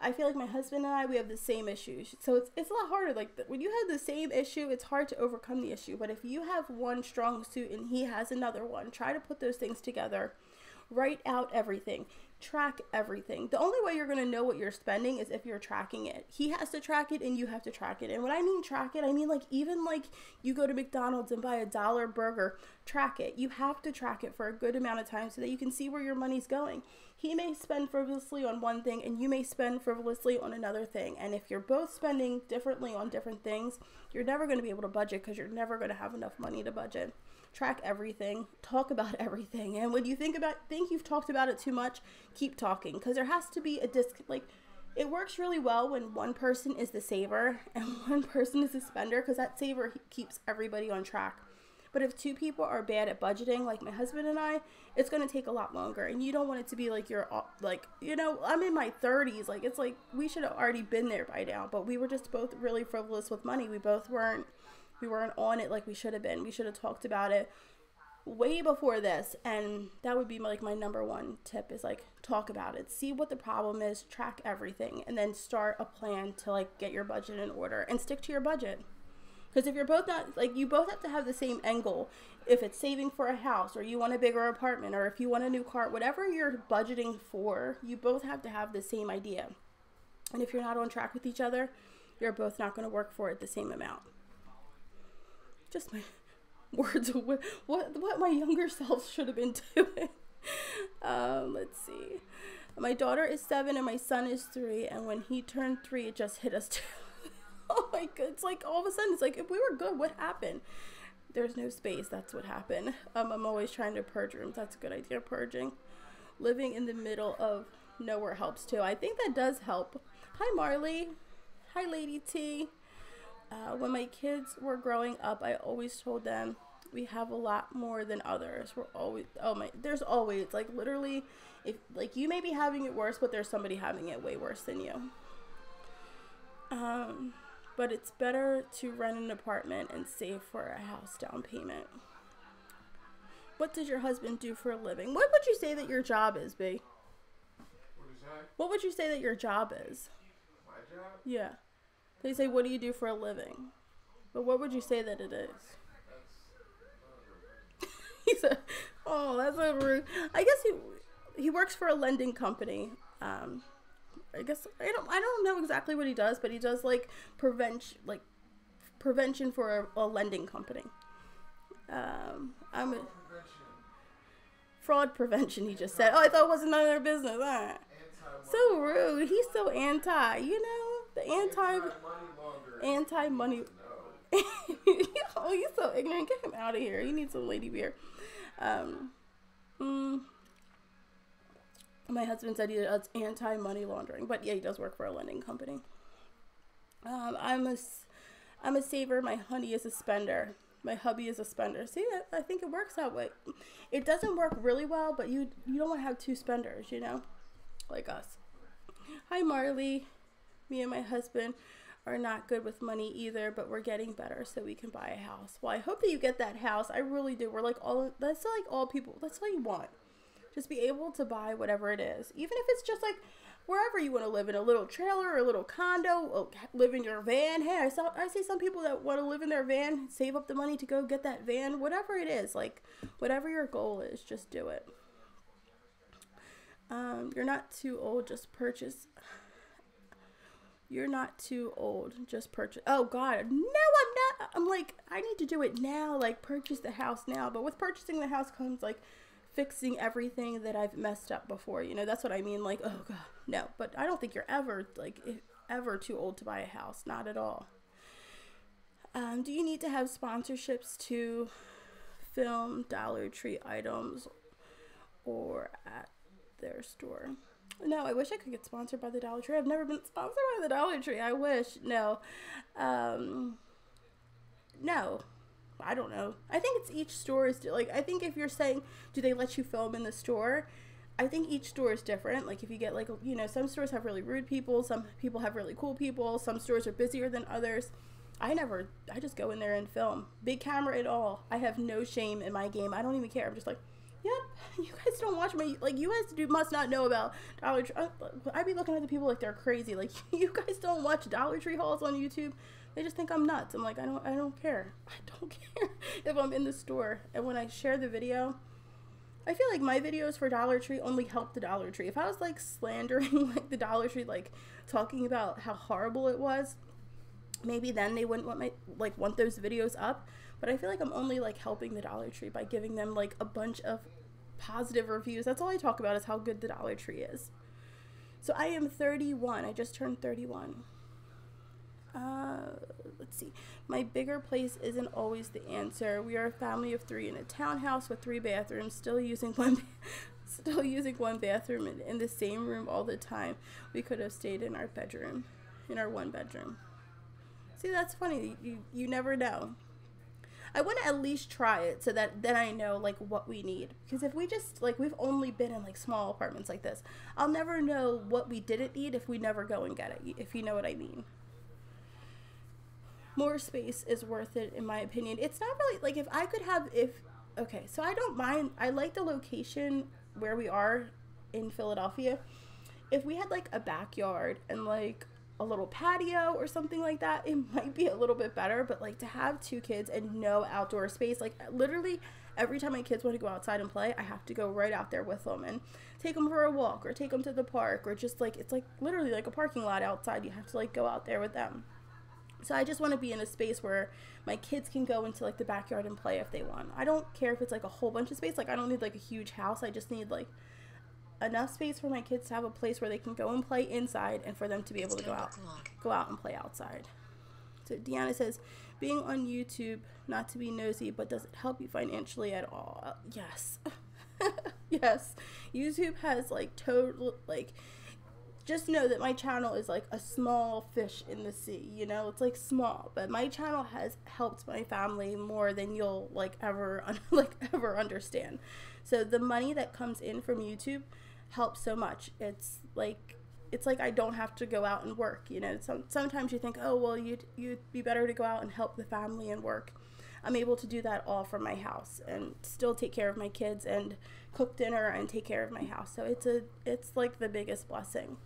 I feel like my husband and I, we have the same issues. So it's a lot harder. Like when you have the same issue, it's hard to overcome the issue. But if you have one strong suit and he has another one, try to put those things together. Write out everything. Track everything. The only way you're going to know what you're spending is if you're tracking it. He has to track it and you have to track it. And when I mean track it, I mean like even like you go to McDonald's and buy $1 burger, track it. You have to track it for a good amount of time so that you can see where your money's going. He may spend frivolously on one thing and you may spend frivolously on another thing. And if you're both spending differently on different things, you're never going to be able to budget, because you're never going to have enough money to budget. Track everything, talk about everything. And when you think you've talked about it too much, keep talking, because there has to be a like it works really well when one person is the saver and one person is the spender, because that saver keeps everybody on track. But if two people are bad at budgeting, like my husband and I, it's going to take a lot longer. And you don't want it to be like you're like, you know, I'm in my 30s. Like it's like we should have already been there by now, but we were just both really frivolous with money. We weren't on it like we should have been. We should have talked about it way before this. And that would be like my number one tip, is like talk about it, see what the problem is, track everything, and then start a plan to like get your budget in order and stick to your budget. Because if you're both not, like, you both have to have the same end goal. If it's saving for a house, or you want a bigger apartment, or if you want a new car, whatever you're budgeting for, you both have to have the same idea. And if you're not on track with each other, you're both not going to work for it the same amount. Just my words of what my younger self should have been doing. Let's see. My daughter is 7 and my son is 3, and when he turned 3, it just hit us too. Oh my god, it's like all of a sudden, it's like, if we were good, what happened? There's no space, that's what happened. I'm always trying to purge rooms. That's a good idea, purging. Living in the middle of nowhere helps too. I think that does help. Hi Marley. Hi Lady T. When my kids were growing up, I always told them we have a lot more than others. We're always, there's always, like, literally, if like you may be having it worse, but there's somebody having it way worse than you. But it's better to rent an apartment and save for a house down payment. What does your husband do for a living? What would you say that your job is, B? What is that? What would you say that your job is? My job? Yeah. They say, what do you do for a living? But what would you say that it is? He said, oh, that's so rude. I guess he works for a lending company. I guess I don't know exactly what he does, but he does like prevention for a lending company. Fraud prevention. He just said. Oh, I thought it wasn't none of their business. So rude. He's so anti. You know, the anti money. Oh, he's so ignorant. Get him out of here. He needs some lady beer. My husband said he does anti-money laundering, but yeah, he does work for a lending company. I'm a saver. My honey is a spender. My hubby is a spender. See, I think it works that way. It doesn't work really well, but you don't want to have two spenders, you know, like us. Hi, Marley. Me and my husband are not good with money either, but we're getting better so we can buy a house. Well, I hope that you get that house. I really do. We're like that's like all people. That's all you want. Just be able to buy whatever it is, even if it's just like wherever you want to live, in a little trailer or a little condo, live in your van. Hey, I see some people that want to live in their van, save up the money to go get that van, whatever it is, like whatever your goal is, just do it. You're not too old, just purchase. You're not too old, just purchase. Oh God, no, I'm not. I'm like, I need to do it now, like purchase the house now. But with purchasing the house comes like fixing everything that I've messed up before. You know, that's what I mean. Like, oh God, no. But I don't think you're ever too old to buy a house. Not at all. Do you need to have sponsorships to film Dollar Tree items or at their store? No, I wish I could get sponsored by the Dollar Tree. I've never been sponsored by the Dollar Tree. I wish. No. No. I don't know. I think it's each store is like, I think if you're saying, do they let you film in the store? I think each store is different. Like if you get like, you know, some stores have really rude people. Some people have really cool people. Some stores are busier than others. I just go in there and film. Big camera and all. I have no shame in my game. I don't even care. I'm just like, yep, you guys don't watch my, like, you guys must not know about Dollar Tree. I'd be looking at the people like they're crazy. Like, you guys don't watch Dollar Tree hauls on YouTube. They just think I'm nuts. I'm like, I don't care. I don't care if I'm in the store. And when I share the video, I feel like my videos for Dollar Tree only help the Dollar Tree. If I was like slandering like the Dollar Tree, like talking about how horrible it was, maybe then they wouldn't want those videos up. But I feel like I'm only like helping the Dollar Tree by giving them like a bunch of positive reviews. That's all I talk about is how good the Dollar Tree is. So I am 31. I just turned 31. Let's see. My bigger place isn't always the answer. We are a family of 3 in a townhouse with 3 bathrooms, still using one bathroom in the same room all the time. We could have stayed in our bedroom, in our 1 bedroom. See, that's funny. You never know. I want to at least try it so that then I know like what we need. Because if we just like, we've only been in like small apartments like this, I'll never know what we didn't need if we never go and get it, if you know what I mean. More space is worth it in my opinion. It's not really like if I could have, okay, so I don't mind. I like the location where we are in Philadelphia. If we had like a backyard and like a little patio or something like that, it might be a little bit better. But like to have 2 kids and no outdoor space, like literally every time my kids want to go outside and play, I have to go right out there with them and take them for a walk or take them to the park, or just like, it's like literally like a parking lot outside. You have to like go out there with them. So I just want to be in a space where my kids can go into like the backyard and play if they want. I don't care if it's like a whole bunch of space. Like I don't need like a huge house. I just need like enough space for my kids to have a place where they can go and play inside, and for them to be able to go out and play outside. So Deanna says, being on YouTube, not to be nosy, but does it help you financially at all? Yes. Yes. YouTube has like total, like, just know that my channel is like a small fish in the sea, you know, it's like small, but my channel has helped my family more than you'll like ever understand. So the money that comes in from YouTube helps so much. It's like I don't have to go out and work, you know. Sometimes you think, oh well, you'd be better to go out and help the family and work. I'm able to do that all from my house and still take care of my kids and cook dinner and take care of my house. So it's like the biggest blessing.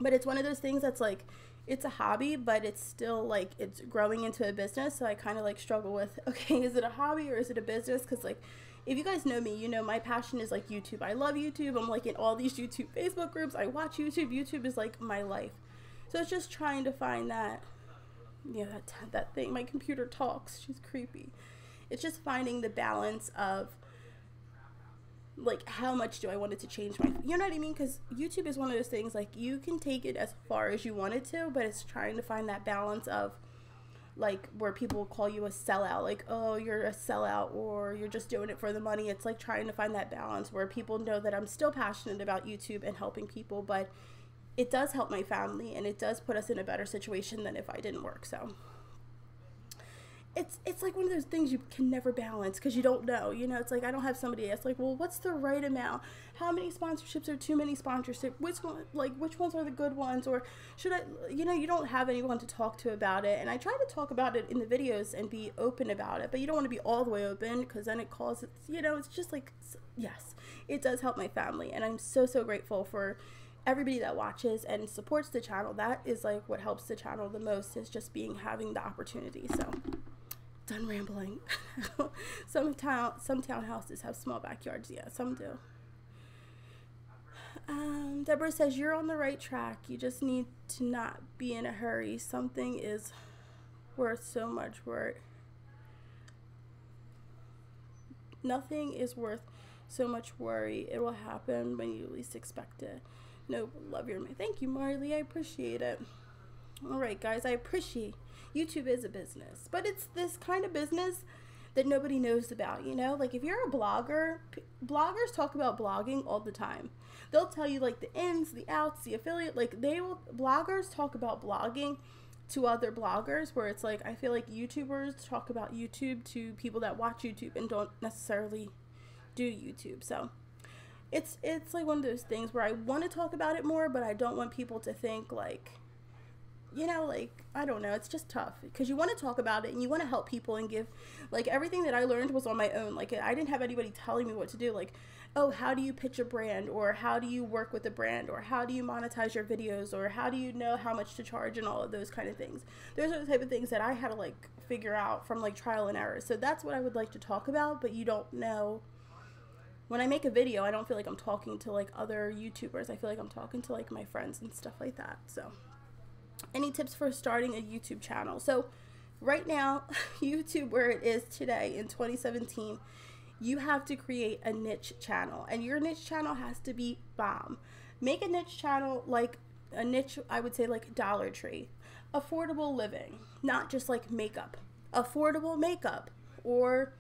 But it's one of those things that's like, it's a hobby, but it's still like, it's growing into a business. So I kind of like struggle with, okay, is it a hobby or is it a business? Because like, if you guys know me, you know my passion is like YouTube. I love YouTube. I'm like in all these YouTube Facebook groups. I watch YouTube. YouTube is like my life. So it's just trying to find that, yeah, that thing. My computer talks. She's creepy. It's just finding the balance of like, how much do I want it to change my, you know what I mean? Because YouTube is one of those things, like, you can take it as far as you want it to, but it's trying to find that balance of like where people call you a sellout, like, oh, you're a sellout, or you're just doing it for the money. It's like trying to find that balance where people know that I'm still passionate about YouTube and helping people, but it does help my family, and it does put us in a better situation than if I didn't work. So it's like one of those things you can never balance because you don't know, you know. It's like I don't have somebody that's like, well, what's the right amount? How many sponsorships are too many sponsorships? Which ones are the good ones? Or should I, you know, you don't have anyone to talk to about it. And I try to talk about it in the videos and be open about it, but you don't want to be all the way open because then it causes, you know, it's just like, yes, it does help my family. And I'm so grateful for everybody that watches and supports the channel. That is like what helps the channel the most, is just having the opportunity. So done rambling. Some townhouses have small backyards. Yeah, some do. Deborah says, you're on the right track. You just need to not be in a hurry. Something is worth so much work. Nothing is worth so much worry. It will happen when you least expect it. No, love your man. Thank you, Marley. I appreciate it. All right, guys, I appreciate YouTube is a business, but it's this kind of business that nobody knows about, you know? Like if you're a blogger, bloggers talk about blogging all the time. They'll tell you like the ins, the outs, the affiliate, like bloggers talk about blogging to other bloggers, where it's like, I feel like YouTubers talk about YouTube to people that watch YouTube and don't necessarily do YouTube. So it's like one of those things where I want to talk about it more, but I don't want people to think like, you know, like, I don't know, it's just tough because you want to talk about it and you want to help people and give, like, everything that I learned was on my own. Like, I didn't have anybody telling me what to do. Like, oh, how do you pitch a brand, or how do you work with a brand, or how do you monetize your videos, or how do you know how much to charge, and all of those kind of things. Those are the type of things that I had to like figure out from like trial and error. So that's what I would like to talk about, but you don't know. When I make a video, I don't feel like I'm talking to like other YouTubers. I feel like I'm talking to like my friends and stuff like that. So any tips for starting a YouTube channel? So right now, YouTube, where it is today in 2017, you have to create a niche channel, and your niche channel has to be bomb. Make a niche channel, like a niche, I would say like Dollar Tree, affordable living, not just like makeup, affordable makeup, or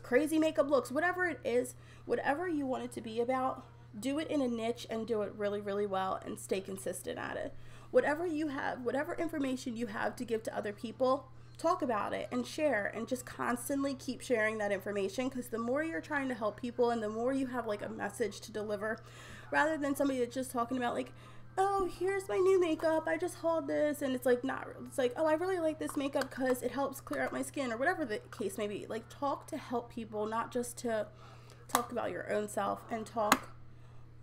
crazy makeup looks, whatever it is, whatever you want it to be about, do it in a niche and do it really, really well and stay consistent at it. Whatever you have, whatever information you have to give to other people, talk about it and share, and just constantly keep sharing that information, because the more you're trying to help people and the more you have like a message to deliver, rather than somebody that's just talking about like, oh, here's my new makeup, I just hauled this, and it's like not real. It's like, oh, I really like this makeup because it helps clear out my skin, or whatever the case may be. Like, talk to help people, not just to talk about your own self, and talk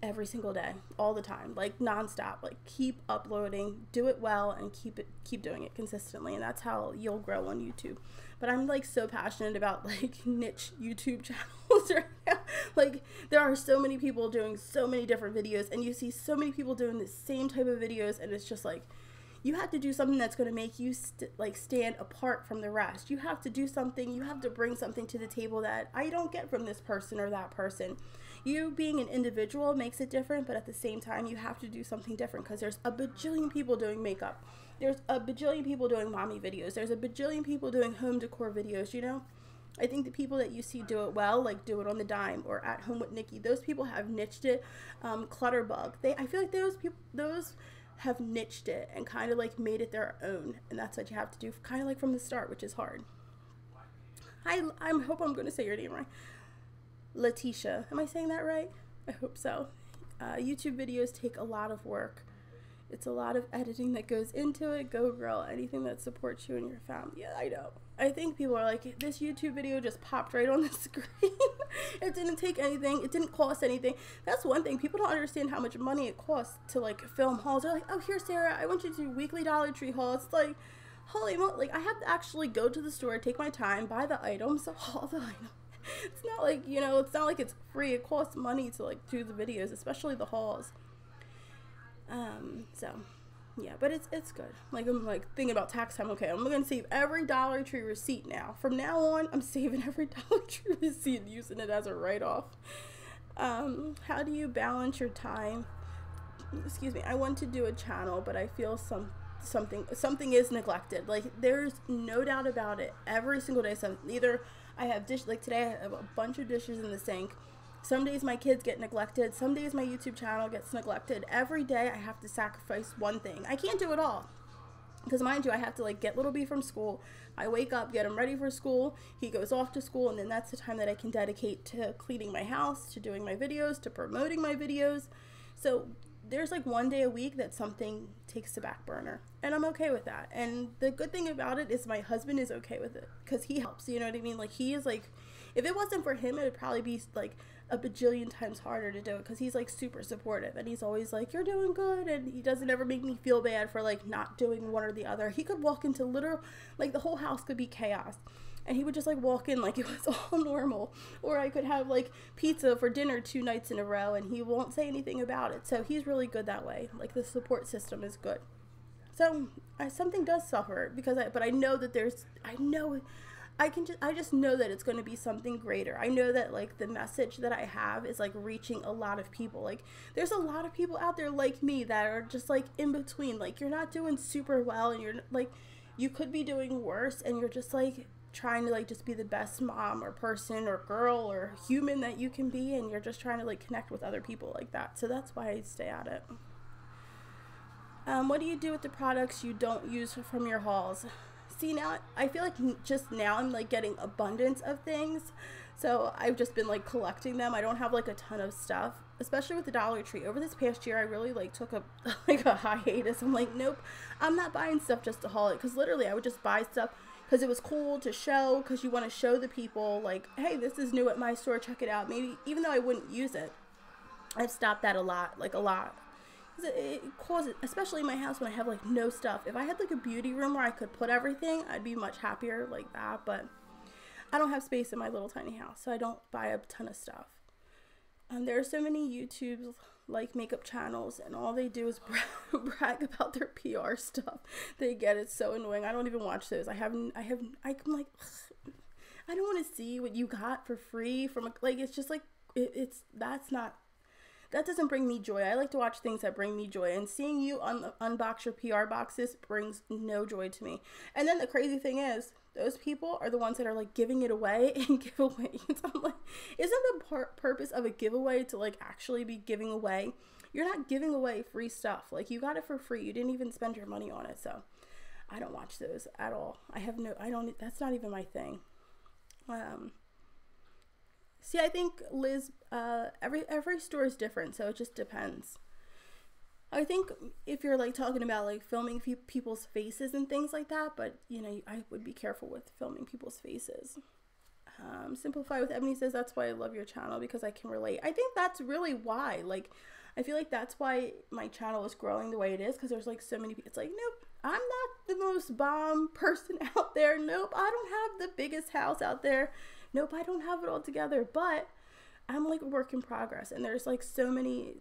every single day, all the time, like nonstop. Like, keep uploading, do it well, and keep doing it consistently, and that's how you'll grow on YouTube. But I'm like so passionate about like niche YouTube channels right now. Like, there are so many people doing so many different videos, and you see so many people doing the same type of videos, and it's just like, you have to do something that's going to make you stand apart from the rest. You have to do something, you have to bring something to the table that I don't get from this person or that person. You being an individual makes it different, but at the same time, you have to do something different, because there's a bajillion people doing makeup. There's a bajillion people doing mommy videos. There's a bajillion people doing home decor videos, you know? I think the people that you see do it well, like Do It on the Dime or At Home with Nikki, those people have niched it. Clutterbug, I feel like those have niched it and kind of like made it their own, and that's what you have to do, kind of like from the start, which is hard. I hope I'm going to say your name right. Letitia, am I saying that right? I hope so. YouTube videos take a lot of work. It's a lot of editing that goes into it. Go girl, anything that supports you and your family. Yeah, I know. I think people are like, this YouTube video just popped right on the screen. It didn't take anything. It didn't cost anything. That's one thing. People don't understand how much money it costs to like film hauls. They're like, oh, here, Sarah, I want you to do weekly Dollar Tree hauls. It's like, holy moly, like, I have to actually go to the store, take my time, buy the items, haul the items. It's not like, you know, it's not like it's free. It costs money to like do the videos, especially the hauls. So yeah, but it's good. Like, I'm like thinking about tax time. Okay, I'm gonna save every Dollar Tree receipt now. From now on, I'm saving every Dollar Tree receipt and using it as a write-off. How do you balance your time? Excuse me. I want to do a channel, but I feel something is neglected. Like, there's no doubt about it. Every single day, either I have like today I have a bunch of dishes in the sink. Some days my kids get neglected. Some days my YouTube channel gets neglected. Every day I have to sacrifice one thing. I can't do it all. Because mind you, I have to like get little B from school. I wake up, get him ready for school. He goes off to school, and then that's the time that I can dedicate to cleaning my house, to doing my videos, to promoting my videos. So there's like one day a week that something takes the back burner, and I'm okay with that. And the good thing about it is my husband is okay with it because he helps. You know what I mean? Like, he is like, if it wasn't for him, it would probably be like a bajillion times harder to do it because he's like super supportive, and he's always like, you're doing good, and he doesn't ever make me feel bad for like not doing one or the other. He could walk into like the whole house could be chaos, and he would just like walk in like it was all normal. Or I could have like pizza for dinner 2 nights in a row and he won't say anything about it. So he's really good that way. Like, the support system is good. So something does suffer because but I know that I just know that it's going to be something greater. I know that like the message that I have is like reaching a lot of people. Like, there's a lot of people out there like me that are just like in between. Like, you're not doing super well, and you're like, you could be doing worse, and you're just like trying to like just be the best mom or person or girl or human that you can be, and you're just trying to like connect with other people like that. So that's why I stay at it. What do you do with the products you don't use from your hauls? See, now I feel like just now I'm like getting abundance of things, so I've just been like collecting them. I don't have like a ton of stuff, especially with the Dollar Tree. Over this past year, I really like took a hiatus. I'm like, nope, I'm not buying stuff just to haul it, because literally I would just buy stuff because it was cool to show, because you want to show the people like, hey, this is new at my store, check it out. Maybe even though I wouldn't use it, I've stopped that a lot. It causes, especially in my house when I have like no stuff. If I had like a beauty room where I could put everything, I'd be much happier like that. But I don't have space in my little tiny house, so I don't buy a ton of stuff. There are so many YouTubes like makeup channels, and all they do is brag about their PR stuff. They get it so annoying. I don't even watch those. I'm like, ugh, I don't want to see what you got for free from like, it's just like that doesn't bring me joy. I like to watch things that bring me joy, and seeing you unbox your PR boxes brings no joy to me. And then the crazy thing is, those people are the ones that are like giving it away in giveaways. I'm like, isn't the purpose of a giveaway to like actually be giving away? You're not giving away free stuff. Like, you got it for free. You didn't even spend your money on it. So I don't watch those at all. That's not even my thing. See, I think Liz, every store is different, so it just depends. I think if you're like talking about like filming people's faces and things like that, but you know, I would be careful with filming people's faces. Simplify with Ebony says, that's why I love your channel, because I can relate. I think that's really why. Like, I feel like that's why my channel is growing the way it is, because there's like so many people. It's like, nope, I'm not the most bomb person out there. Nope, I don't have the biggest house out there. Nope, I don't have it all together, but I'm like a work in progress, and there's like so many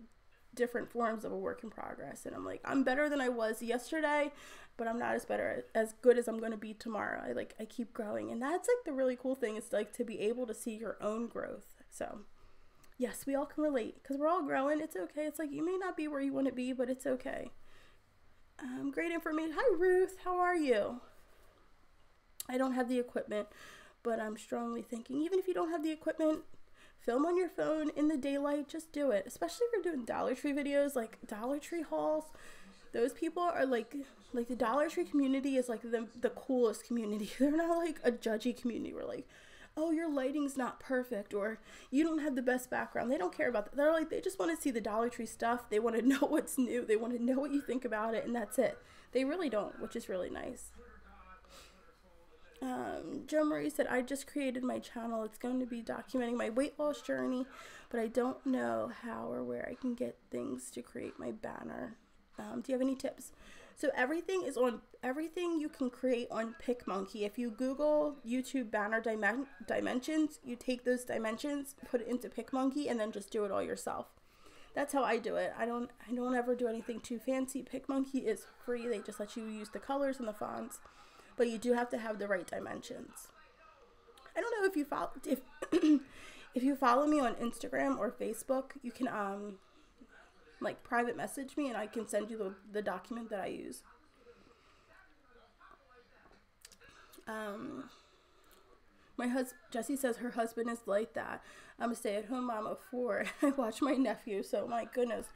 different forms of a work in progress, and I'm like, I'm better than I was yesterday, but I'm not as good as I'm going to be tomorrow. I keep growing, and that's like the really cool thing, is like to be able to see your own growth. So yes, we all can relate, because we're all growing. It's okay. It's like, you may not be where you want to be, but it's okay. Great information. Hi Ruth, how are you? I don't have the equipment, but I'm strongly thinking, even if you don't have the equipment, film on your phone in the daylight. Just do it. Especially if you're doing Dollar Tree videos, like Dollar Tree hauls. Those people are like the Dollar Tree community is like the coolest community. They're not like a judgy community where like, oh, your lighting's not perfect, or you don't have the best background. They don't care about that. They're like, they just want to see the Dollar Tree stuff. They want to know what's new. They want to know what you think about it, and that's it. They really don't, which is really nice. Joe Marie said, I just created my channel. It's going to be documenting my weight loss journey, but I don't know how or where I can get things to create my banner. Do you have any tips? So everything you can create on PicMonkey. If you Google YouTube banner dimensions, you take those dimensions, put it into PicMonkey, and then just do it all yourself. That's how I do it. I don't ever do anything too fancy. PicMonkey is free. They just let you use the colors and the fonts, but you do have to have the right dimensions. I don't know if you follow if you follow me on Instagram or Facebook, you can like private message me, and I can send you the document that I use. My husband, Jessie says her husband is like that. I'm a stay-at-home mom of 4. I watch my nephew, so my goodness.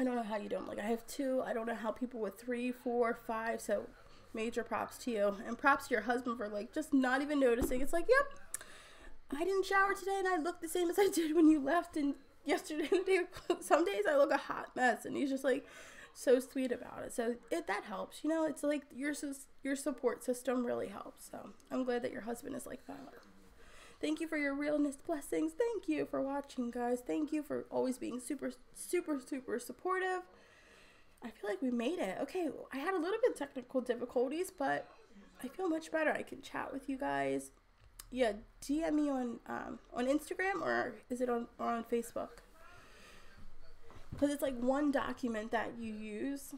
I don't know how you don't. Like, I have 2. I don't know how people with 3, 4, 5. So major props to you. And props to your husband for, like, just not even noticing. It's like, yep, I didn't shower today and I look the same as I did when you left. And yesterday and the day, some days I look a hot mess. And he's just, like, so sweet about it. So that helps. You know, it's like your support system really helps. So I'm glad that your husband is like that. Thank you for your realness blessings. Thank you for watching, guys. Thank you for always being super, super, super supportive. I feel like we made it. Okay, I had a little bit of technical difficulties, but I feel much better. I can chat with you guys. Yeah, DM me on Instagram, or is it on Facebook? Because it's like one document that you use.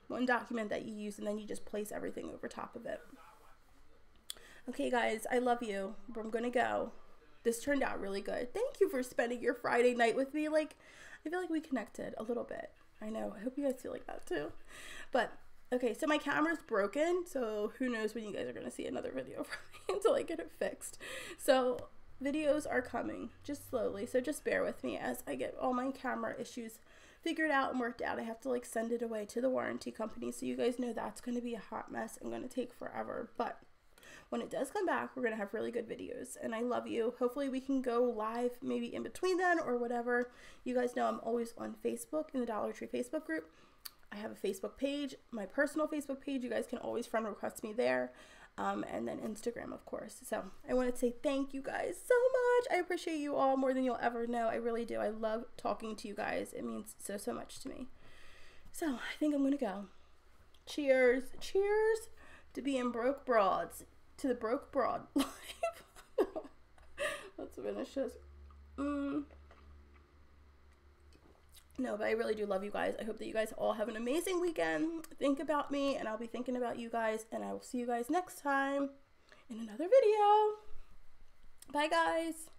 One document that you use, and then you just place everything over top of it. Okay, guys, I love you, but I'm gonna go. This turned out really good. Thank you for spending your Friday night with me. Like, I feel like we connected a little bit. I know. I hope you guys feel like that too. But, okay, so my camera's broken, so who knows when you guys are gonna see another video from me until I get it fixed. So, videos are coming, just slowly. So just bear with me as I get all my camera issues figured out and worked out. I have to, like, send it away to the warranty company, so you guys know that's gonna be a hot mess and gonna take forever. But when it does come back, we're going to have really good videos, and I love you. Hopefully we can go live maybe in between then or whatever. You guys know I'm always on Facebook in the Dollar Tree Facebook group. I have a Facebook page, my personal Facebook page. You guys can always friend request me there, and then Instagram, of course. So I want to say thank you guys so much. I appreciate you all more than you'll ever know. I really do. I love talking to you guys. It means so, so much to me. So I think I'm going to go. Cheers. Cheers to being broke broads. To the broke broad life. Let's finish this. No, but I really do love you guys. I hope that you guys all have an amazing weekend. Think about me, and I'll be thinking about you guys, and I will see you guys next time in another video. Bye, guys.